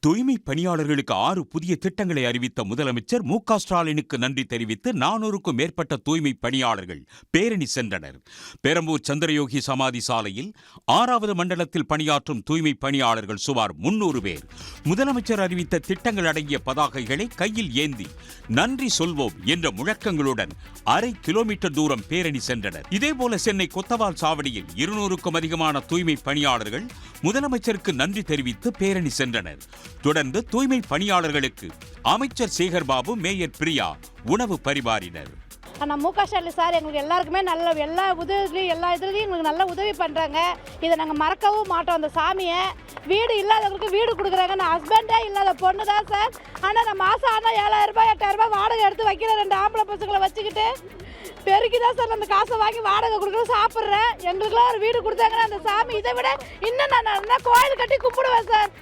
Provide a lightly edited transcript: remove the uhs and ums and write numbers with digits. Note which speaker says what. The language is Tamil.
Speaker 1: தூய்மை பணியாளர்களுக்கு 6 புதிய திட்டங்களை அறிவித்த முதலமைச்சர் மு.க. ஸ்டாலினுக்கு நன்றி தெரிவித்து 400க்கும் மேற்பட்ட தூய்மை பணியாளர்கள் பேரணி சென்றனர். பெரம்பூர் சந்திரயோகி சமாதி சாலையில் 6வது மண்டலத்தில் பணியாற்றும் தூய்மை பணியாளர்கள் சுமார் 300 பேர் முதலமைச்சர் அறிவித்த திட்டங்கள் அடங்கிய பதாகைகளை கையில் ஏந்தி நன்றி சொல்வோம் என்ற முழக்கங்களுடன் 1/2 கிலோமீட்டர் தூரம் பேரணி சென்றனர். இதேபோல சென்னை கொத்தவால் சாவடியில் 200க்கும் அதிகமான தூய்மை பணியாளர்கள் முதலமைச்சருக்கு நன்றி தெரிவித்து பேரணி சென்றனர். தொடர்ந்து தூய்மை பணியாளர்களுக்கு அமைச்சர் சேகர்பாபு, மேயர் பிரியா உணவு பரிமாறினர்.
Speaker 2: ஆனால் மு.க. ஸ்டாலின் சார் எங்களுக்கு எல்லாருக்குமே எல்லா உதவிலையும் எல்லா இதுலையும் எங்களுக்கு நல்ல உதவி பண்ணுறாங்க. இதை நாங்கள் மறக்கவும் மாட்டோம். அந்த சாமியை வீடு இல்லாதவங்களுக்கு வீடு கொடுக்குறாங்க. நான் ஹஸ்பண்டே இல்லாத பொண்ணு தான் சார். ஆனால் நான் மாதம் ஆனால் 7,000 8,000 வாடகை எடுத்து வைக்கிற 2 ஆம்பளை பசங்களை வச்சுக்கிட்டு பெருக்கி தான் சார் அந்த காசை வாங்கி வாடகை கொடுக்குறது சாப்பிட்றேன். எங்களுக்குலாம் ஒரு வீடு கொடுத்தாங்கன்னா அந்த சாமி இதை விட இன்னும் நான் கோயில் கட்டி கும்பிடுவேன் சார்.